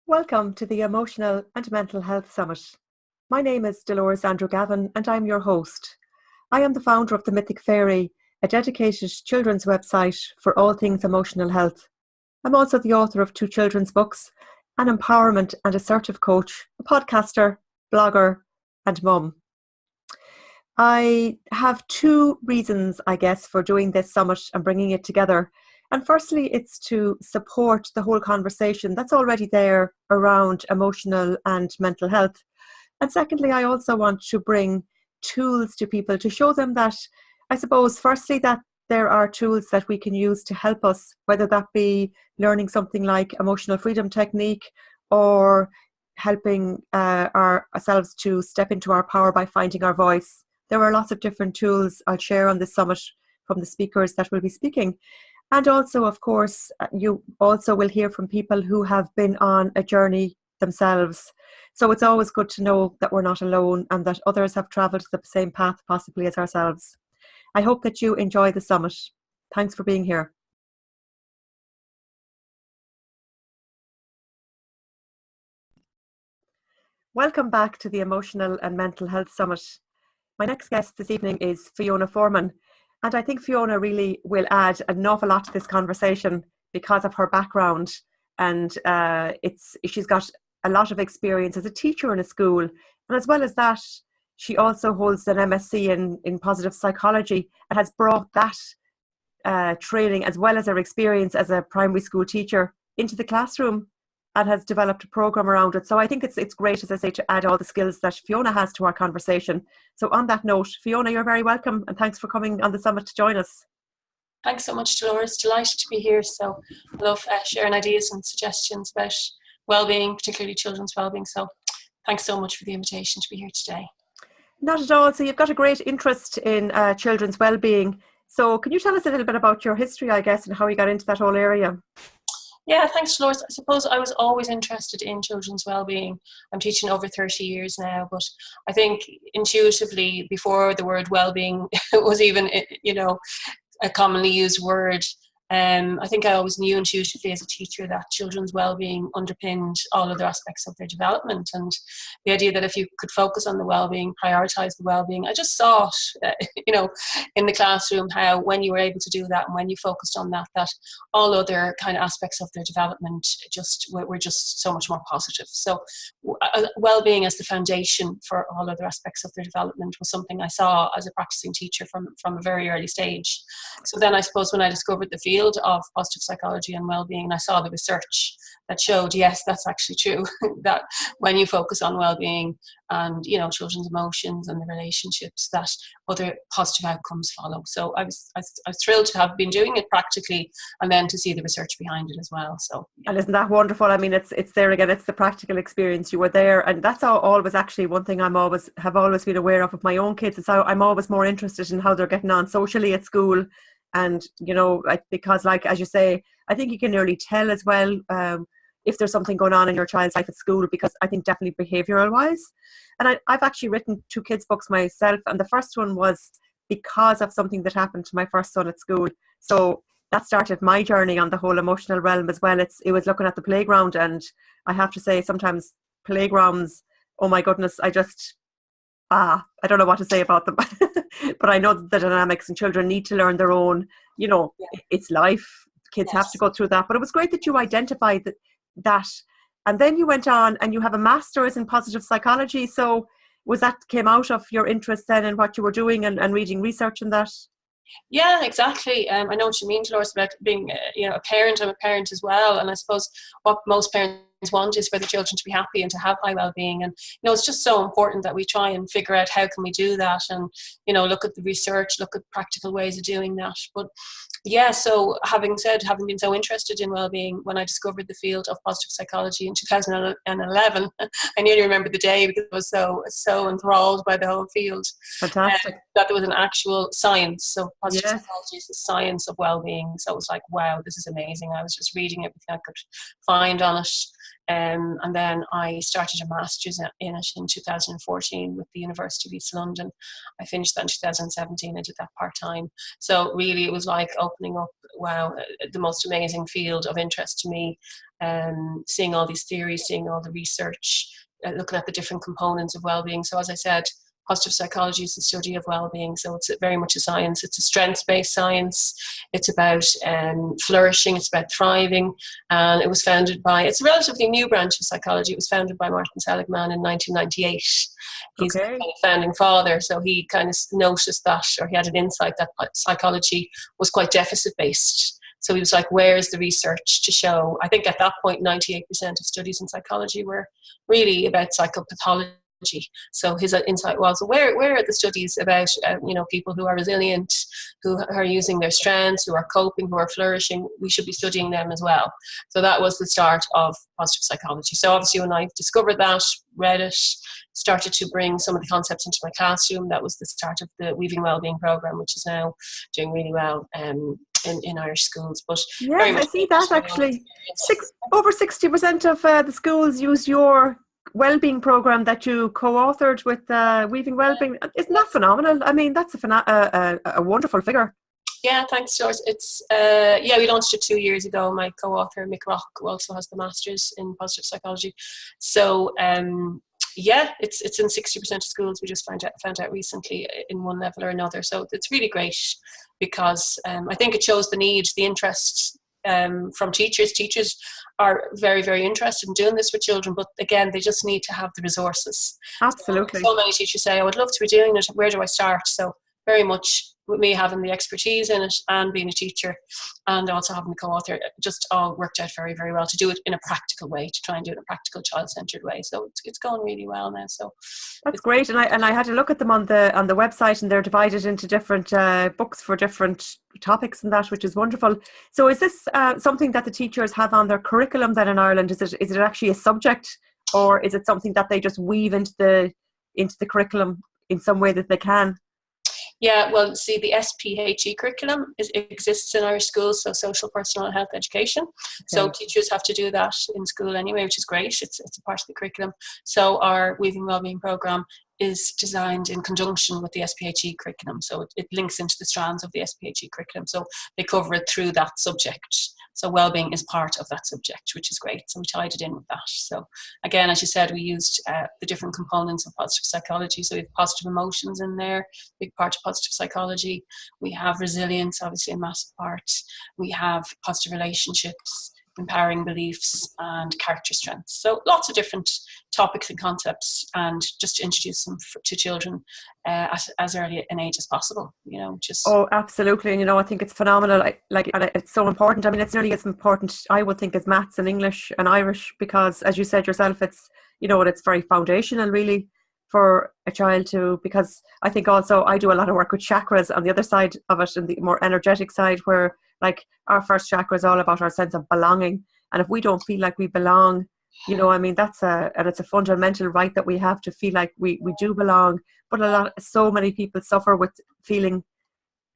Welcome to the Emotional and Mental Health Summit. My name is Dolores Andrew Gavin and I'm your host. I am the founder of The Mythic Fairy, a dedicated children's website for all things emotional health. I'm also the author of 2 children's books, an empowerment and assertive coach, a podcaster, blogger and mum. I have 2 reasons, I guess, for doing this summit and bringing it together. And firstly, it's to support the whole conversation that's already there around emotional and mental health. And secondly, I also want to bring tools to people to show them that, I suppose, firstly, that there are tools that we can use to help us, whether that be learning something like emotional freedom technique or helping ourselves to step into our power by finding our voice. There are lots of different tools I'll share on this summit from the speakers that will be speaking. And also, of course, you also will hear from people who have been on a journey themselves. So it's always good to know that we're not alone and that others have travelled the same path possibly as ourselves. I hope that you enjoy the summit. Thanks for being here. Welcome back to the Emotional and Mental Health Summit. My next guest this evening is Fiona Forman. And I think Fiona really will add an awful lot to this conversation because of her background. And she's got a lot of experience as a teacher in a school. And as well as that, she also holds an MSc in positive psychology and has brought that training as well as her experience as a primary school teacher into the classroom and has developed a program around it. So I think it's great, as I say, to add all the skills that Fiona has to our conversation. So on that note, Fiona, you're very welcome and thanks for coming on the summit to join us. Thanks so much, Dolores. Delighted to be here. So I love sharing ideas and suggestions about well-being, particularly children's well-being. So thanks so much for the invitation to be here today. Not at all. So you've got a great interest in children's well-being. So can you tell us a little bit about your history, I guess, and how you got into that whole area? Yeah, thanks, Dolores. I suppose I was always interested in children's well-being. I'm teaching over 30 years now, but I think intuitively, before the word well-being was even, a commonly used word, I think I always knew intuitively as a teacher that children's well-being underpinned all other aspects of their development, and the idea that if you could focus on the well-being, prioritize the well-being. I just saw it, in the classroom, how when you were able to do that and when you focused on that, that all other kind of aspects of their development were just so much more positive. So well-being as the foundation for all other aspects of their development was something I saw as a practicing teacher from a very early stage. So then I suppose when I discovered the field of positive psychology and well-being, I saw the research that showed, yes, that's actually true, that when you focus on well-being and children's emotions and the relationships, that other positive outcomes follow. So I was thrilled to have been doing it practically and then to see the research behind it as well. So and isn't that wonderful? I mean, it's there again, it's the practical experience. You were there, and that's always actually one thing have always been aware of my own kids. Is how I'm always more interested in how they're getting on socially at school. And, because like, as you say, I think you can nearly tell as well if there's something going on in your child's life at school, because I think definitely behavioural wise. And I've actually written 2 kids' books myself. And the first one was because of something that happened to my first son at school. So that started my journey on the whole emotional realm as well. It was looking at the playground. And I have to say, sometimes playgrounds, oh my goodness, I don't know what to say about them. But I know that the dynamics and children need to learn their own, It's life. Kids have to go through that. But it was great that you identified that. And then you went on and you have a master's in positive psychology. So was that came out of your interest then in what you were doing and reading research in that? Yeah, exactly. I know what you mean, Dolores, about being a parent. I'm a parent as well. And I suppose what most parents want is for the children to be happy and to have high well-being. And, it's just so important that we try and figure out how can we do that and, look at the research, look at practical ways of doing that. But yeah, so having been so interested in well-being, when I discovered the field of positive psychology in 2011, I nearly remember the day because I was so enthralled by the whole field. Fantastic. That there was an actual science. So positive psychology is the science of well-being. So it was like, wow, this is amazing. I was just reading everything I could find on it. And then I started a master's in it in 2014 with the University of East London. I finished that in 2017. I did that part-time. So really it was like opening up, wow, the most amazing field of interest to me. seeing all these theories, seeing all the research, looking at the different components of well-being. So as I said, positive psychology is the study of well-being. So it's very much a science. It's a strengths-based science. It's about flourishing. It's about thriving. And it was founded by, it's a relatively new branch of psychology. It was founded by Martin Seligman in 1998. He's the kind of founding father. So he kind of noticed that, or he had an insight that psychology was quite deficit-based. So he was like, where's the research to show? I think at that point, 98% of studies in psychology were really about psychopathology. So his insight was, where are the studies about people who are resilient, who are using their strengths, who are coping, who are flourishing? We should be studying them as well. So that was the start of positive psychology. So obviously when I discovered that, read it, started to bring some of the concepts into my classroom, that was the start of the Weaving Wellbeing program, which is now doing really well in Irish schools. But yes, I see that actually. Over 60% of the schools use your wellbeing program that you co-authored with Weaving Wellbeing. Isn't that phenomenal? I mean, that's a wonderful figure. Yeah, thanks, George. It's we launched it 2 years ago. My co-author Mick Rock, who also has the masters in positive psychology. So it's in 60% of schools. We just found out recently in one level or another. So it's really great because I think it shows the need, the interest from teachers. Teachers are very, very interested in doing this with children, but again, they just need to have the resources. Absolutely. So many teachers say, I would love to be doing it. Where do I start? So very much with me having the expertise in it and being a teacher and also having the co-author, it just all worked out very, very well to do it in a practical way, to try and do it in a practical, child-centered way. So it's going really well now. So that's great. And I had a look at them on the website, and they're divided into different books for different topics and that, which is wonderful. So is this something that the teachers have on their curriculum then in Ireland? Is it actually a subject, or is it something that they just weave into the curriculum in some way that they can? Yeah, well, see, the SPHE curriculum exists in Irish schools, so social, personal and health education. Okay. So teachers have to do that in school anyway, which is great. It's a part of the curriculum. So our Weaving Wellbeing programme is designed in conjunction with the SPHE curriculum. So it links into the strands of the SPHE curriculum. So they cover it through that subject. So wellbeing is part of that subject, which is great. So we tied it in with that. So again, as you said, we used the different components of positive psychology. So we have positive emotions in there, big part of positive psychology. We have resilience, obviously a massive part. We have positive relationships, empowering beliefs, and character strengths. So lots of different topics and concepts, and just to introduce them to children at as early an age as possible, Oh, absolutely. And I think it's phenomenal. And it's so important. I mean, it's nearly as important, I would think, as maths and English and Irish, because as you said yourself, it's it's very foundational really for a child to, because I think also I do a lot of work with chakras on the other side of it, and the more energetic side, where like our first chakra is all about our sense of belonging. And if we don't feel like we belong, I mean, it's a fundamental right that we have to feel like we do belong. But so many people suffer with feeling, I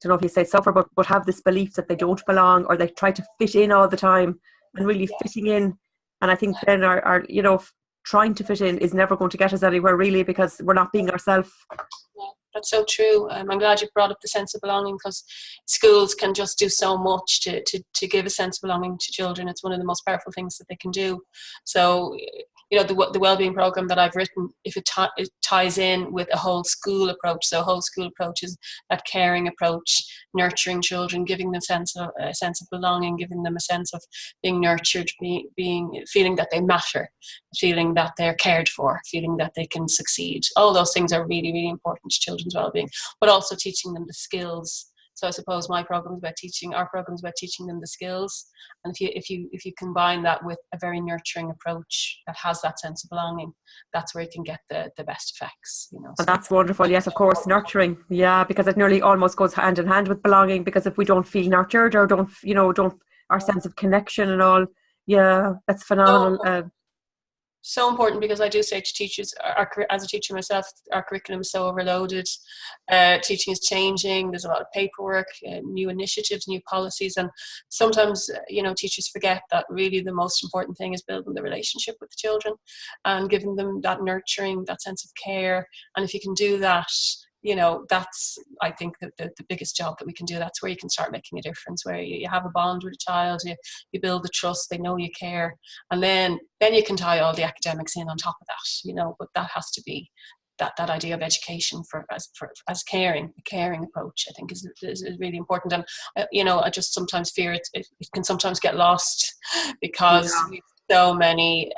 don't know if you say suffer, but have this belief that they don't belong, or they try to fit in all the time, and really fitting in. And I think then our trying to fit in is never going to get us anywhere really, because we're not being ourselves. Yeah, that's so true. I'm glad you brought up the sense of belonging, because schools can just do so much to give a sense of belonging to children. It's one of the most powerful things that they can do. So the wellbeing program that I've written, if it ties in with a whole school approach. So a whole school approach is that caring approach, nurturing children, giving them a sense of belonging, giving them a sense of being nurtured, feeling that they matter, feeling that they're cared for, feeling that they can succeed. All those things are really, really important to children's wellbeing, but also teaching them the skills. So I suppose our program is about teaching them the skills. And if you combine that with a very nurturing approach that has that sense of belonging, that's where you can get the best effects. So that's wonderful. Yes, of course, nurturing. Yeah, because it nearly almost goes hand in hand with belonging. Because if we don't feel nurtured, or don't our sense of connection and all, yeah, that's phenomenal. So important, because I do say to teachers, as a teacher myself, our curriculum is so overloaded. Teaching is changing. There's a lot of paperwork, new initiatives, new policies, and sometimes teachers forget that really the most important thing is building the relationship with the children and giving them that nurturing, that sense of care. And if you can do that, that's, I think, the biggest job that we can do. That's where you can start making a difference, where you have a bond with a child, you build the trust, they know you care, and then you can tie all the academics in on top of that, but that has to be that idea of education as caring, a caring approach, I think is really important. And I just sometimes fear it can sometimes get lost because we've so many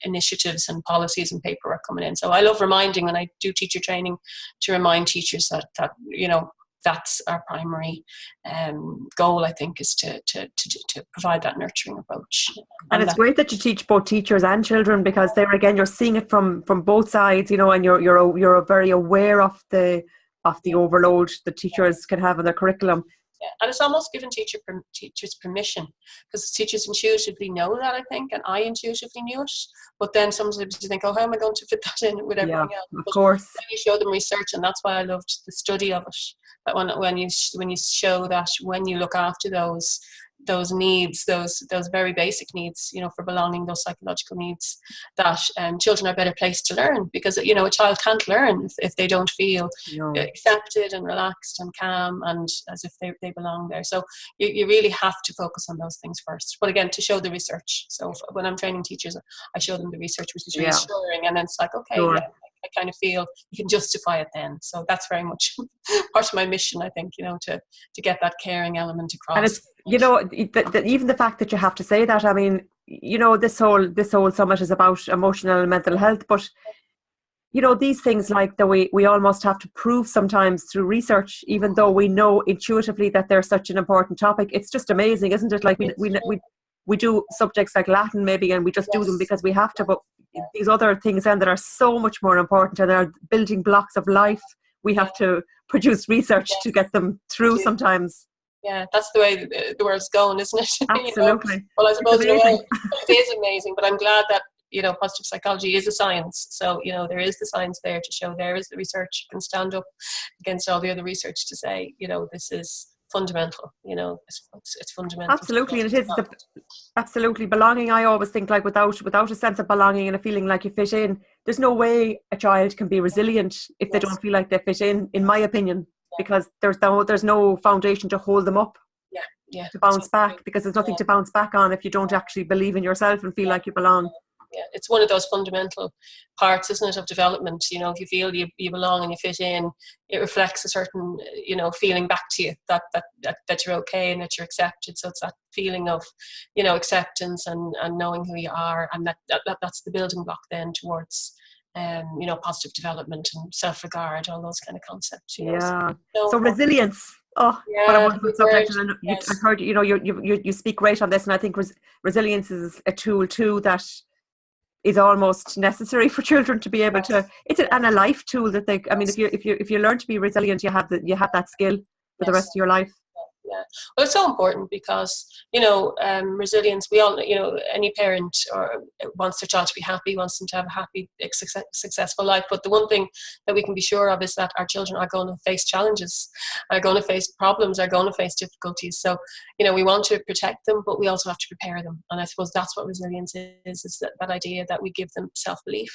initiatives and policies and paperwork coming in. So I love reminding, when I do teacher training, to remind teachers that that's our primary goal, I think, is to provide that nurturing approach. And it's great that you teach both teachers and children, because there again, you're seeing it from both sides, and you're very aware of the overload that teachers can have in their curriculum. Yeah. And it's almost giving teachers permission, because teachers intuitively know that, I think, and I intuitively knew it. But then sometimes you think, oh, how am I going to fit that in with everything else? Of course. Then you show them research, and that's why I loved the study of it. That when you show that when you look after those needs, those very basic needs, for belonging, those psychological needs, that children are better placed to learn, because a child can't learn if they don't feel accepted and relaxed and calm and as if they belong there. So you really have to focus on those things first, but again, to show the research. So when I'm training teachers, I show them the research, which is reassuring, and then it's like, okay, I kind of feel you can justify it then. So that's very much part of my mission, I think, to get that caring element across. And it's, even the fact that you have to say that, I mean, this whole summit is about emotional and mental health, but these things like that we almost have to prove sometimes through research, even though we know intuitively that they're such an important topic. It's just amazing, isn't it? Like we do subjects like Latin maybe, and we just do them because we have to, but these other things then that are so much more important and are building blocks of life, we have to produce research to get them through sometimes. Yeah, that's the way the world's going, isn't it? Absolutely. Well, I suppose in a way it is amazing, but I'm glad that positive psychology is a science. So there is the science there to show, there is the research. You can stand up against all the other research to say, this is fundamental. It's fundamental. Absolutely, and it is absolutely belonging. I always think, like, without a sense of belonging and a feeling like you fit in, there's no way a child can be resilient if they don't feel like they fit in my opinion, because there's no foundation to hold them up. To bounce back, because there's nothing to bounce back on if you don't actually believe in yourself and feel like you belong. Yeah, it's one of those fundamental parts, isn't it, of development. If you feel you belong and you fit in, it reflects a certain, feeling back to you that you're okay and that you're accepted. So it's that feeling of, acceptance and knowing who you are, and that's the building block then towards, positive development and self-regard, all those kind of concepts. So resilience. Oh, what a wonderful subject! And I've heard you speak great on this, and I think resilience is a tool too that is almost necessary for children to be able to. It's a life tool that they. I mean, if you learn to be resilient, you have that skill for the rest of your life. Yeah, well, it's so important because resilience. We all, any parent wants their child to be happy, wants them to have a happy, successful life. But the one thing that we can be sure of is that our children are going to face challenges, are going to face problems, are going to face difficulties. So we want to protect them, but we also have to prepare them. And I suppose that's what resilience is that idea that we give them self-belief,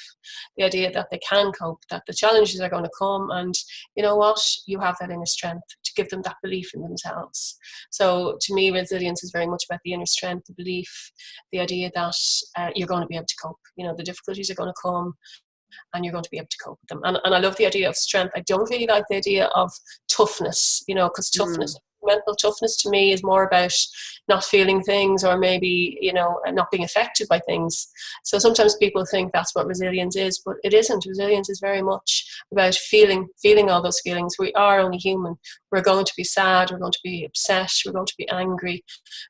the idea that they can cope, that the challenges are going to come, and you know what, you have that inner strength to give them that belief in themselves. So to me, resilience is very much about the inner strength, the belief, the idea that you're going to be able to cope. The difficulties are going to come and you're going to be able to cope with them. And I love the idea of strength. I don't really like the idea of toughness, because toughness, mental toughness to me is more about not feeling things, or maybe not being affected by things. So sometimes people think that's what resilience is, but it isn't. Resilience is very much about feeling all those feelings. We are only human. We're going to be sad, we're going to be upset, we're going to be angry.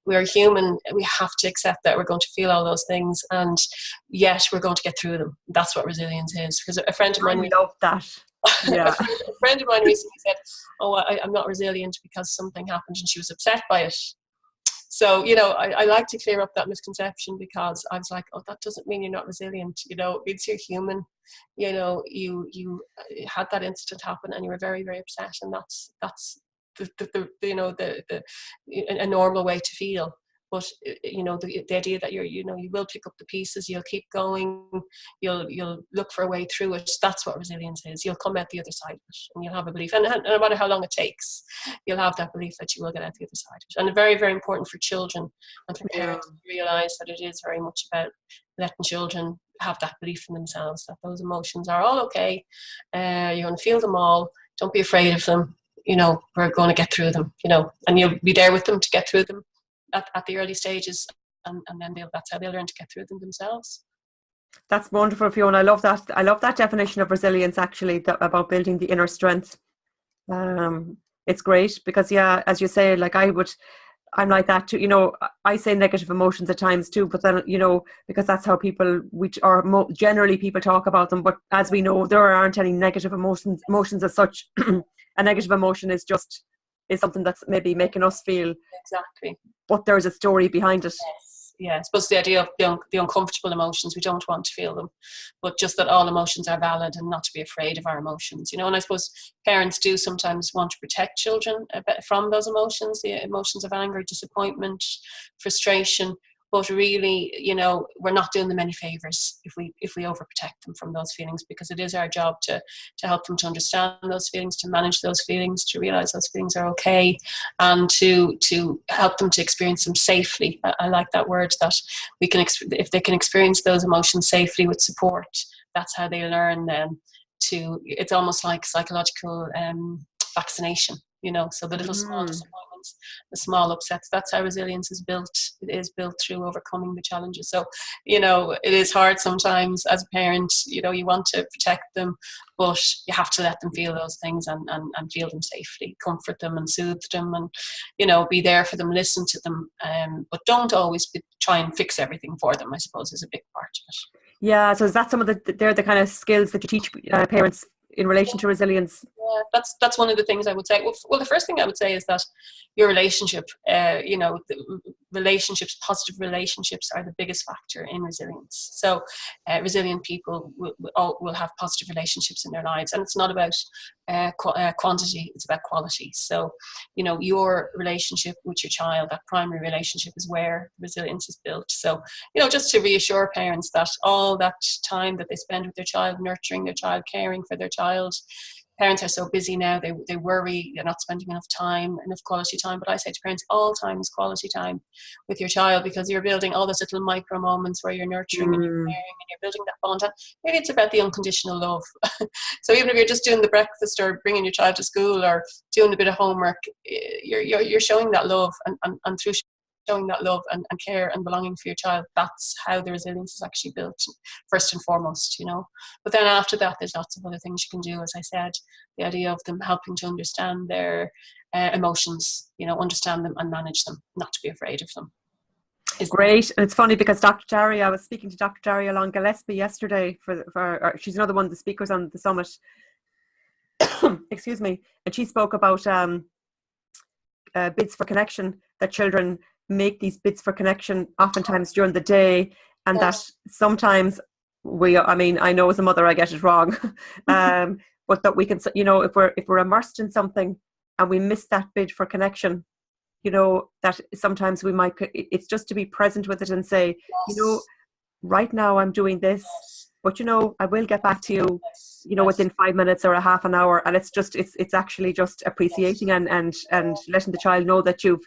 We are human. We have to accept that we're going to feel all those things, and yet we're going to get through them. That's what resilience is. Because a friend of mine, I love that. Yeah. A friend of mine recently said, oh, I'm not resilient because something happened and she was upset by it. So, I like to clear up that misconception, because I was like, oh, that doesn't mean you're not resilient. It means you're human. You had that incident happen and you were very, very upset, and that's a normal way to feel. but the idea that you will pick up the pieces, you'll keep going, you'll look for a way through it. That's what resilience is. You'll come out the other side of it, and you'll have a belief, and no matter how long it takes, you'll have that belief that you will get out the other side of it. And very, very important for children and for parents to realize that it is very much about letting children have that belief in themselves, that those emotions are all okay. You're going to feel them all. Don't be afraid of them. We're going to get through them, and you'll be there with them to get through them at the early stages, and then that's how they'll learn to get through them themselves. That's wonderful, Fiona. I love that definition of resilience, actually, about building the inner strength. It's great because, yeah, as you say, like I'm like that too. I say negative emotions at times too, but then, because that's how people, generally people talk about them. But as we know, there aren't any negative emotions as such. A negative emotion is something that's maybe making us feel. Exactly. But there's a story behind it. Yes. Yeah, I suppose the idea of the uncomfortable emotions, we don't want to feel them, but just that all emotions are valid and not to be afraid of our emotions, And I suppose parents do sometimes want to protect children a bit from those emotions, the emotions of anger, disappointment, frustration. But really, we're not doing them any favors if we overprotect them from those feelings, because it is our job to help them to understand those feelings, to manage those feelings, to realize those feelings are okay, and to help them to experience them safely. I like that word, that if they can experience those emotions safely with support, that's how they learn then it's almost like psychological vaccination, so the little small disappointments, the small upsets, that's how resilience is built. It is built through overcoming the challenges. So, it is hard sometimes as a parent, you want to protect them, but you have to let them feel those things and feel them safely, comfort them and soothe them, and, be there for them, listen to them, but don't always try and fix everything for them, I suppose, is a big part of it. Yeah, so is that some of they're the kind of skills that you teach parents in relation to resilience? Yeah, that's one of the things I would say. Well, the first thing I would say is that your relationship, positive relationships are the biggest factor in resilience. So resilient people will have positive relationships in their lives, and it's not about quantity, it's about quality. So, your relationship with your child, that primary relationship, is where resilience is built. So, just to reassure parents that all that time that they spend with their child, nurturing their child, caring for their child, parents are so busy now, they worry they're not spending enough quality time. But I say to parents, all time is quality time with your child, because you're building all those little micro moments where you're nurturing and you're caring and you're building that bond. And maybe it's about the unconditional love. So even if you're just doing the breakfast or bringing your child to school or doing a bit of homework, you're showing that love, and through showing that love and care and belonging for your child, that's how the resilience is actually built, first and foremost, But then after that, there's lots of other things you can do. As I said, the idea of them helping to understand their emotions, understand them and manage them, not to be afraid of them. Great. And it's funny because I was speaking to Dr. Daria Long Gillespie yesterday she's another one of the speakers on the summit. Excuse me. And she spoke about bids for connection, that children make these bids for connection oftentimes during the day, and that sometimes I know as a mother I get it wrong, but that we can, if we're immersed in something and we miss that bid for connection, that sometimes it's just to be present with it and say, right now I'm doing this, but I will get back to you, within 5 minutes or a half an hour. And it's actually just appreciating and letting the child know that you've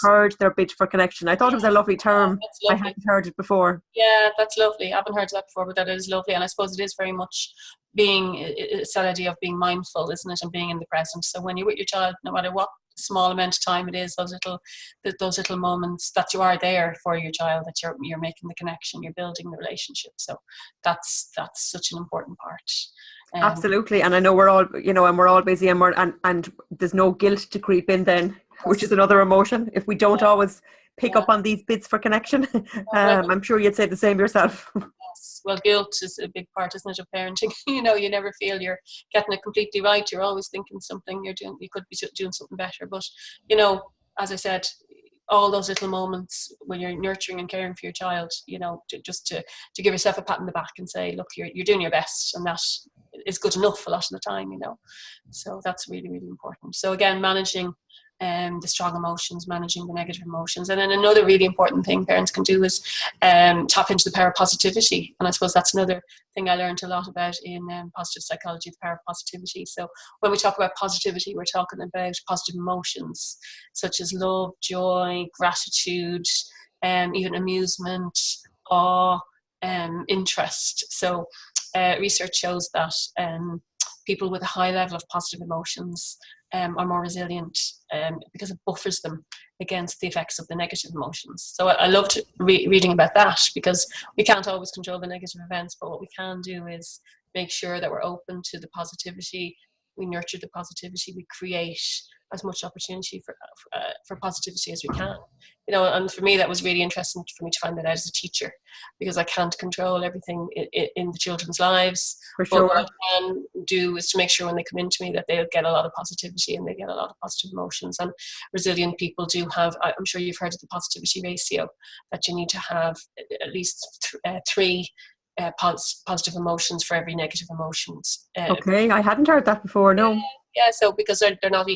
heard their bid for connection. I thought it was a lovely term. Lovely. I hadn't heard it before. Yeah, that's lovely. I haven't heard that before, but that is lovely. And I suppose it is very much it's that idea of being mindful, isn't it? And being in the present. So when you're with your child, no matter what small amount of time it is, those little moments that you are there for your child, that you're making the connection, you're building the relationship. So that's such an important part. Absolutely. And I know we're all, and we're all busy, and there's no guilt to creep in then, which is another emotion. If we don't always pick up on these bits for connection, I'm sure you'd say the same yourself. Yes. Well, guilt is a big part, isn't it, of parenting? You never feel you're getting it completely right. You're always thinking something you could be doing something better. But, as I said, all those little moments when you're nurturing and caring for your child, just to give yourself a pat on the back and say, look, you're doing your best, and that is good enough a lot of the time, So that's really, really important. So again, managing the strong emotions, managing the negative emotions. And then another really important thing parents can do is tap into the power of positivity. And I suppose that's another thing I learned a lot about in positive psychology, the power of positivity. So when we talk about positivity, we're talking about positive emotions such as love, joy, gratitude, even amusement, awe, interest. So research shows that people with a high level of positive emotions are more resilient because it buffers them against the effects of the negative emotions. So I loved reading about that, because we can't always control the negative events, but what we can do is make sure that we're open to the positivity, we nurture the positivity, we create as much opportunity for positivity as we can. You know, and for me that was really interesting for me to find that out as a teacher, because I can't control everything in the children's lives. For But sure. what I can do is to make sure when they come into me that they'll get a lot of positivity and they get a lot of positive emotions. And resilient people do have, I'm sure you've heard of the positivity ratio, that you need to have at least three positive emotions for every negative emotions. Okay, I hadn't heard that before, no. Yeah, so because they're not,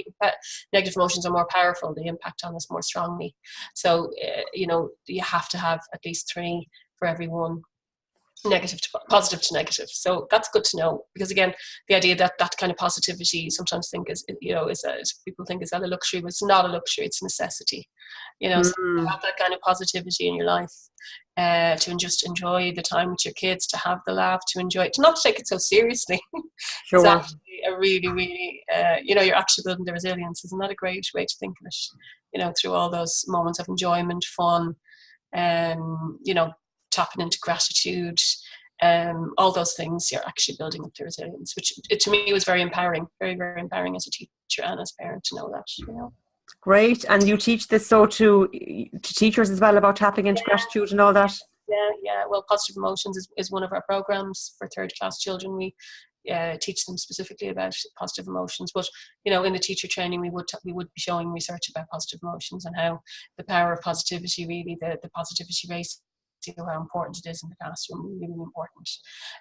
negative emotions are more powerful, they impact on us more strongly. So, you know, you have to have at least three for every one, negative to positive to negative. So that's good to know, because again, the idea that that kind of positivity sometimes think is, you know, people think is that a luxury, but it's not a luxury, it's a necessity. You know, so to have that kind of positivity in your life, to just enjoy the time with your kids, to have the laugh, to enjoy it, to not take it so seriously. Is Sure. actually a really, really, you know, you're actually building the resilience. Isn't that a great way to think of it? You know, through all those moments of enjoyment, fun, you know, tapping into gratitude, all those things, you're actually building up the resilience, which to me was very empowering, very, very empowering as a teacher and as a parent to know that, you know. Great. And you teach this so to teachers as well, about tapping into gratitude and all that? Yeah. Well, positive emotions is one of our programs for third class children. We teach them specifically about positive emotions, but you know, in the teacher training we would be showing research about positive emotions and how the power of positivity, really the positivity ratio, how important it is in the classroom, really important,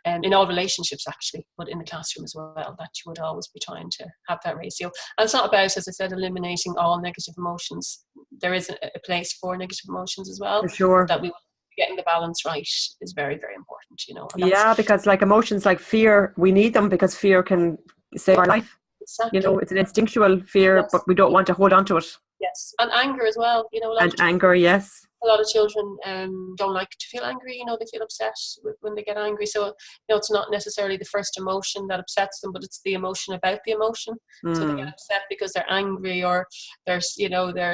and in all relationships actually, but in the classroom as well, that you would always be trying to have that ratio. And it's not about, as I said, eliminating all negative emotions. There is a place for negative emotions as well, For sure. that we getting the balance right is very, very important, you know. Yeah, because like emotions like fear, we need them because fear can save our life. Exactly. You know, it's an instinctual fear, but we don't want to hold on to it. Yes, and anger as well. You know, And anger, yes. a lot of children don't like to feel angry. You know, they feel upset when they get angry. So, you know, it's not necessarily the first emotion that upsets them, but it's the emotion about the emotion. So they get upset because they're angry, or they're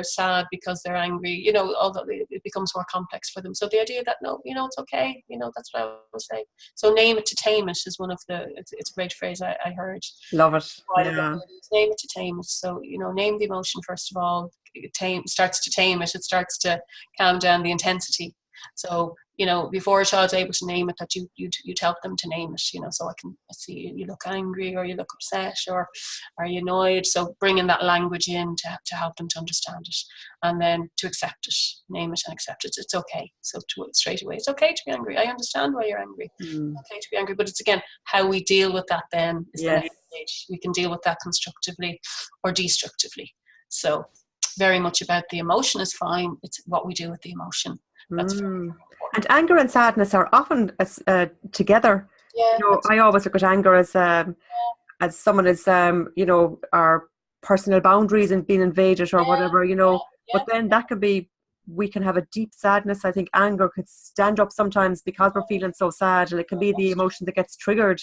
sad because they're angry. You know, although it becomes more complex for them. So the idea that, no, you know, it's okay. You know, that's what I would say. So name it to tame it is one of the. It's a great phrase I heard. Love it. Yeah. Name it to tame it. So, you know, name the emotion first of all. Starts to tame it. It starts to calm down the intensity. So, you know, before a child's able to name it, that you'd help them to name it, you know. So I can see you look angry, or you look upset, or are you annoyed? So bringing that language in to help them to understand it, and then to accept it, name it and accept it. It's okay. So straight away, it's okay to be angry. I understand why you're angry. It's okay to be angry, but it's again how we deal with that. Then is the next stage. We can deal with that constructively or destructively. So very much about the emotion is fine. It's what we do with the emotion. That's very important. And anger and sadness are often together. Yeah, you know, I always look at anger as someone is you know, our personal boundaries and being invaded or whatever, you know. But then that could be, we can have a deep sadness. I think anger could stand up sometimes because we're feeling so sad, and it can be the emotion that gets triggered.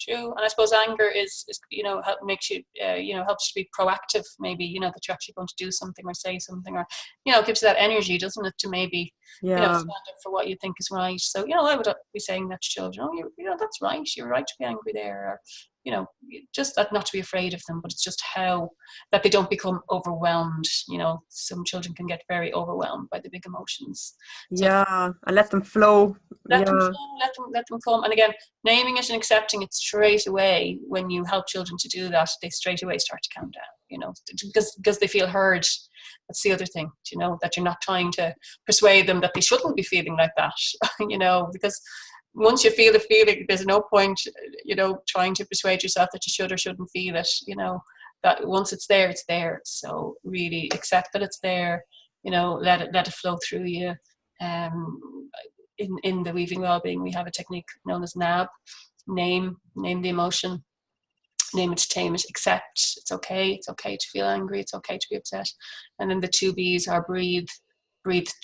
True. And I suppose anger is you know, makes you you know, helps you to be proactive, maybe, you know, that you're actually going to do something or say something, or, you know, gives you that energy, doesn't it, to maybe you know, stand up for what you think is right. So, you know, I would be saying that to children, oh, you know, that's right, you're right to be angry there, or, you know, just that, not to be afraid of them, but it's just how that they don't become overwhelmed. You know, some children can get very overwhelmed by the big emotions. So and let them flow. Let them flow, let them come. And again, naming it and accepting it straight away. When you help children to do that, they straight away start to calm down, you know, because they feel heard. That's the other thing, you know, that you're not trying to persuade them that they shouldn't be feeling like that, you know, because once you feel the feeling, there's no point, you know, trying to persuade yourself that you should or shouldn't feel it, you know. that once it's there, it's there. So really accept that it's there, let it flow through you. In the Weaving Wellbeing, we have a technique known as NAB, name the emotion, name it, tame it, accept. It's okay to feel angry, it's okay to be upset. And then the 2 B's are breathe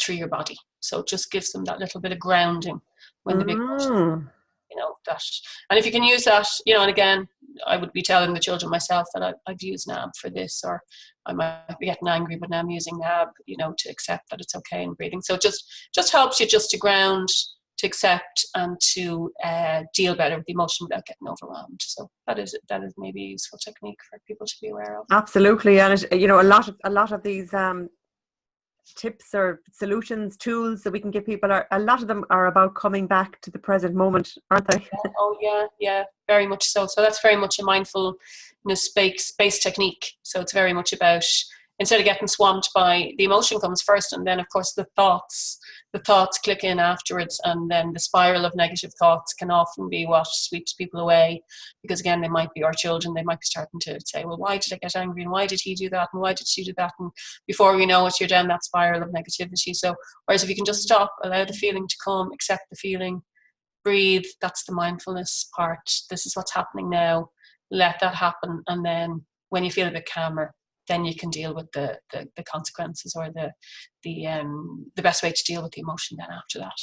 through your body. So it just gives them that little bit of grounding when the big emotion, that. And if you can use that, and again, I would be telling the children myself that I've used NAB for this, or I might be getting angry, but now I'm using NAB, to accept that it's okay and breathing. So it just helps you just to ground, to accept, and to deal better with the emotion without getting overwhelmed. So that is maybe a useful technique for people to be aware of. Absolutely. And a lot of these tips or solutions, tools that we can give people, a lot of them are about coming back to the present moment, aren't they? Yeah, very much so. So that's very much a mindfulness based technique. So it's very much about, instead of getting swamped by, the emotion comes first, and then of course the thoughts click in afterwards, and then the spiral of negative thoughts can often be what sweeps people away, because again, they might be our children, they might be starting to say, well, why did I get angry, and why did he do that, and why did she do that, and before we know it, you're down that spiral of negativity. So whereas if you can just stop, allow the feeling to come, accept the feeling, breathe, that's the mindfulness part. This is what's happening now, let that happen, and then when you feel a bit calmer, then you can deal with the consequences, or the best way to deal with the emotion then after that,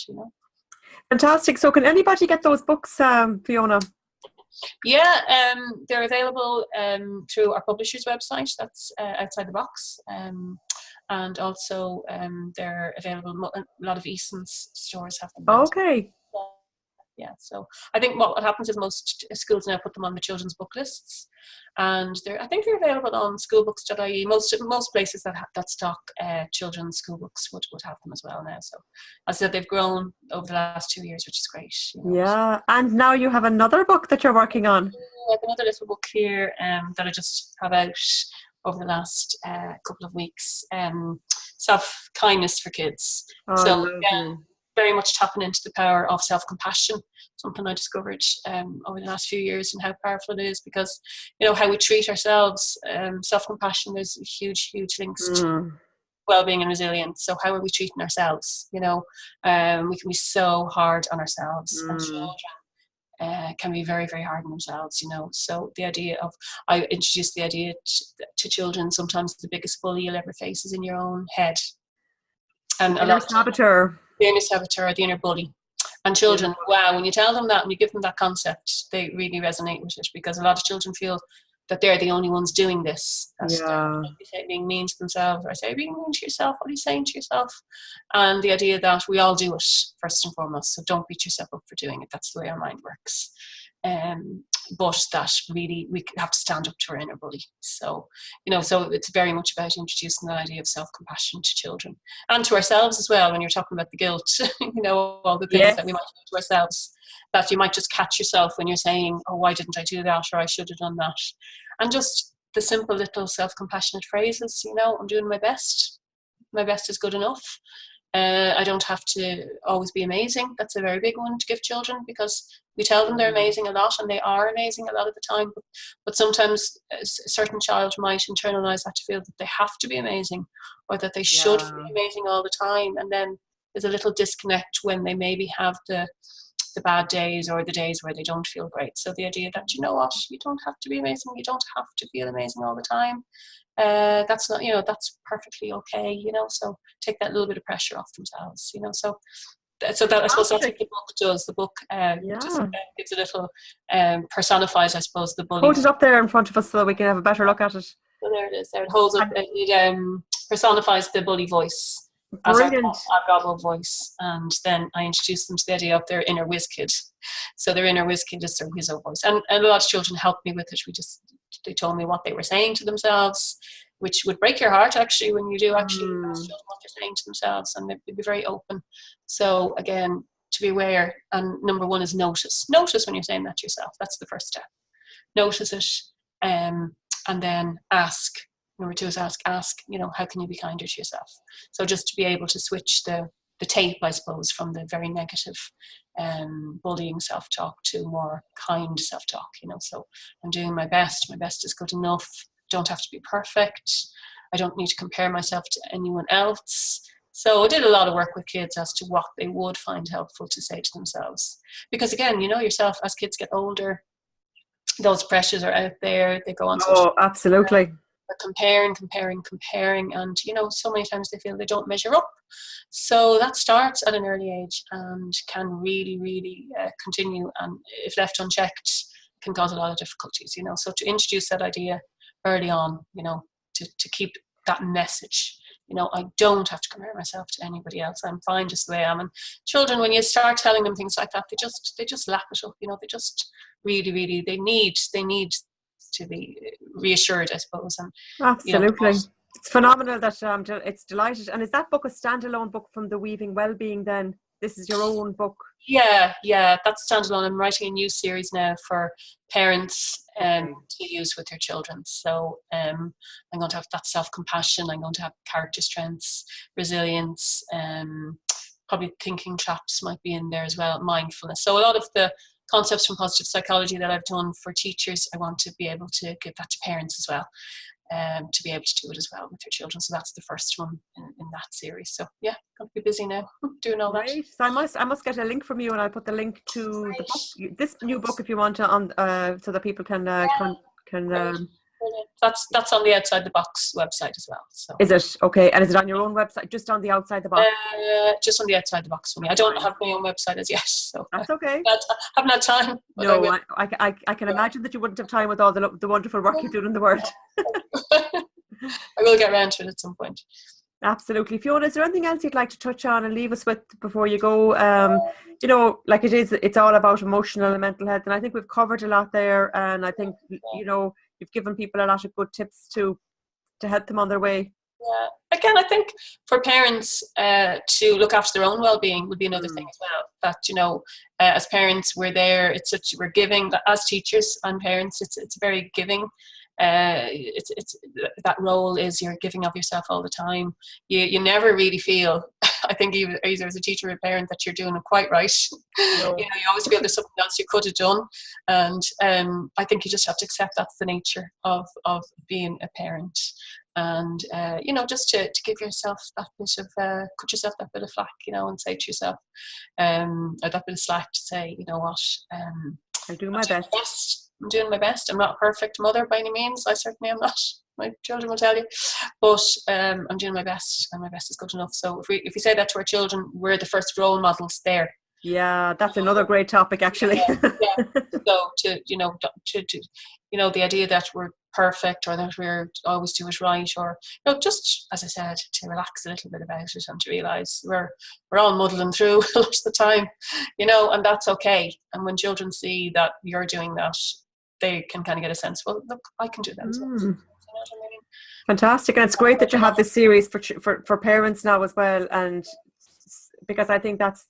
Fantastic. So can anybody get those books, Fiona? Yeah, they're available through our publisher's website, that's Outside the Box, and also they're available, a lot of Eason's stores have them. Okay. Yeah, so I think what happens is most schools now put them on the children's book lists, and I think they're available on schoolbooks.ie. Most places that stock children's school books would have them as well now. So as I said, they've grown over the last 2 years, which is great. Yeah, and now you have another book that you're working on. I have another little book here that I just have out over the last couple of weeks. Self-kindness for kids. So again, very much tapping into the power of self-compassion, something I discovered over the last few years, and how powerful it is, because how we treat ourselves, self-compassion, there's huge links to well-being and resilience. So how are we treating ourselves? We can be so hard on ourselves, and children can be very, very hard on themselves, So the idea of, I introduced the idea to children, sometimes the biggest bully you'll ever face is in your own head. And a lot of saboteur. The inner saboteur, the inner bully. And children, wow, when you tell them that and you give them that concept, they really resonate with it, because a lot of children feel that they're the only ones doing this. Being mean to themselves, or I say, being mean to yourself, what are you saying to yourself? And the idea that we all do it, first and foremost, so don't beat yourself up for doing it. That's the way our mind works. But that really, we have to stand up to our inner bully. So, so it's very much about introducing the idea of self-compassion to children, and to ourselves as well. When you're talking about the guilt, all the things that we might do to ourselves, that you might just catch yourself when you're saying, oh, why didn't I do that? Or I should have done that. And just the simple little self-compassionate phrases, I'm doing my best. My best is good enough. I don't have to always be amazing. That's a very big one to give children, because we tell them they're amazing a lot, and they are amazing a lot of the time. But sometimes a certain child might internalize that to feel that they have to be amazing, or that they should be amazing all the time. And then there's a little disconnect when they maybe have the bad days, or the days where they don't feel great. So the idea that, you don't have to be amazing. You don't have to feel amazing all the time. That's not, that's perfectly okay, so take that little bit of pressure off themselves, so that, I suppose that's what the book does. The book just gives a little, personifies, I suppose, the bully. Hold it up there in front of us so we can have a better look at it. So there it is. There it holds up. It personifies the bully voice. Brilliant. As our gobble voice. And then I introduced them to the idea of their inner whiz kid. So their inner whiz kid is their whizzo voice. And a lot of children helped me with it. They told me what they were saying to themselves, which would break your heart, actually, when you do actually ask children what they're saying to themselves, and they'd be very open. So again, to be aware, and number one is notice. Notice when you're saying that to yourself. That's the first step. Notice it, and then ask. Number two is ask, how can you be kinder to yourself? So just to be able to switch the tape, I suppose, from the very negative bullying self-talk to more kind self-talk, so I'm doing my best is good enough, don't have to be perfect. I don't need to compare myself to anyone else. So I did a lot of work with kids as to what they would find helpful to say to themselves. Because again, you know yourself, as kids get older, those pressures are out there. They go on social Oh, absolutely. media, they're comparing. And, you know, so many times they feel they don't measure up. So that starts at an early age and can really, really continue. And if left unchecked, can cause a lot of difficulties, you know. So to introduce that idea early on, you know, to keep that message, you know, I don't have to compare myself to anybody else. I'm fine just the way I am. And children, when you start telling them things like that, they just lap it up, you know. They just really, really, they need to be reassured, I suppose. And Absolutely. you know, It's phenomenal that it's delighted. And is that book a standalone book from the Weaving Wellbeing then? This is your own book? Yeah, that's standalone. I'm writing a new series now for parents to use with their children. So I'm going to have that self-compassion. I'm going to have character strengths, resilience, probably thinking traps might be in there as well, mindfulness. So a lot of the concepts from positive psychology that I've done for teachers, I want to be able to give that to parents as well. To be able to do it as well with their children. So that's the first one in that series. So yeah, going to be busy now doing all that. So I must get a link from you, and I'll put the link to the book, this new book, if you want to, on so that people can That's on the Outside the Box website as well. So is it okay? And is it on your own website, just on the Outside the Box? Just on the Outside the Box for me. I don't have my own website as yet, so that's okay. I haven't had time. No, I can imagine that you wouldn't have time with all the wonderful work you do in the world. I will get around to it at some point. Absolutely. Fiona, is there anything else you'd like to touch on and leave us with before you go? You know, like it's all about emotional and mental health, and I think we've covered a lot there, and I think, you know, you've given people a lot of good tips to help them on their way. Yeah. Again, I think for parents to look after their own well-being would be another thing as well. That, you know, as parents, we're there. We're giving. As teachers and parents, it's very giving. It's that role is you're giving of yourself all the time. You never really feel, I think, either as a teacher or a parent, that you're doing it quite right. No. You know, you always feel there's something else you could have done, and I think you just have to accept that's the nature of being a parent. And you know, just to give yourself that bit of cut yourself that bit of slack, you know, and say to yourself, or that bit of slack to say, you know what, I'll do my best. I'm doing my best. I'm not a perfect mother by any means. I certainly am not. My children will tell you, but I'm doing my best, and my best is good enough. So if we say that to our children, we're the first role models there. Yeah, that's another great topic, actually. Yeah. So to you know, the idea that we're perfect or that we're always do it right, or, you know, just as I said, to relax a little bit about it and to realise we're all muddling through a lot of the time, you know, and that's okay. And when children see that you're doing that, they can kind of get a sense, well, look, I can do that as well. You know what I mean? Fantastic. And it's great that you have this series for parents now as well, and because I think that's,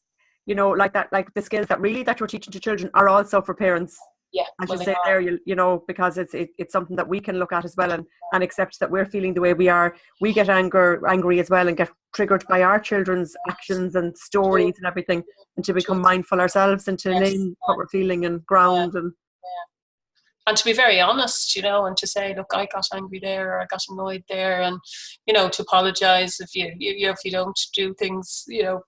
you know, like the skills that you're teaching to children are also for parents. Yeah, as you say there, you know, because it's something that we can look at as well, and accept that we're feeling the way we are. We get angry as well, and get triggered by our children's actions and stories and everything, and to become mindful ourselves and to name what we're feeling and ground and to be very honest, you know, and to say, look, I got angry there, or I got annoyed there, and, you know, to apologise if you don't do things, you know,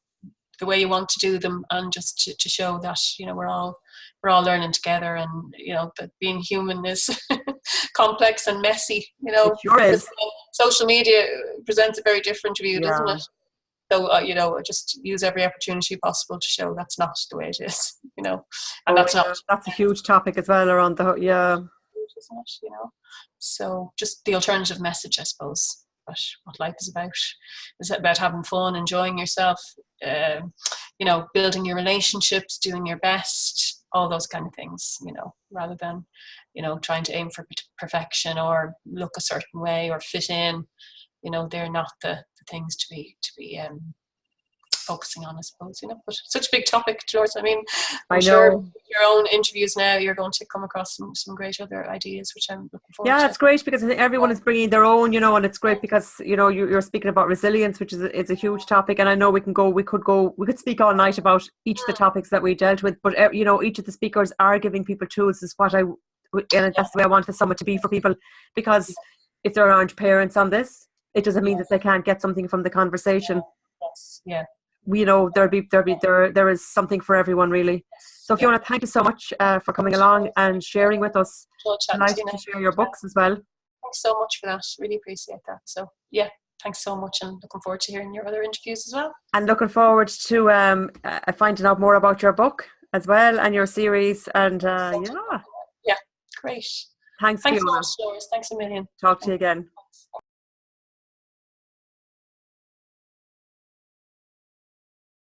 the way you want to do them, and just to show that, you know, we're all learning together, and, you know, that being human is complex and messy, you know. It sure is. Social media presents a very different view, doesn't it? So, you know, just use every opportunity possible to show that's not the way it is, you know. And that's a huge topic as well around the, isn't it, you know. So just the alternative message, I suppose, what life is about having fun, enjoying yourself, you know, building your relationships, doing your best, all those kind of things, you know, rather than, you know, trying to aim for perfection or look a certain way or fit in. You know, they're not the things to be focusing on, I suppose, you know. But such a big topic, George. I mean, I'm sure with your own interviews now, you're going to come across some great other ideas, which I'm looking forward to. Yeah, it's great because I think everyone is bringing their own, you know, and it's great because, you know, you're speaking about resilience, which is a huge topic, and I know we could speak all night about each of the topics that we dealt with, but, you know, each of the speakers are giving people tools, and that's the way I want the summit to be for people, because if there aren't parents on this, it doesn't mean that they can't get something from the conversation. Yes, yeah. You know, there is something for everyone, really. So Fiona, thank you so much for coming along and sharing with us. Delighted to share your books as well. Thanks so much for that. Really appreciate that. So yeah, thanks so much, and looking forward to hearing your other interviews as well. And looking forward to finding out more about your book as well and your series. And Yeah, great. Thanks Fiona. Fiona. Thanks a million. Talk to you again.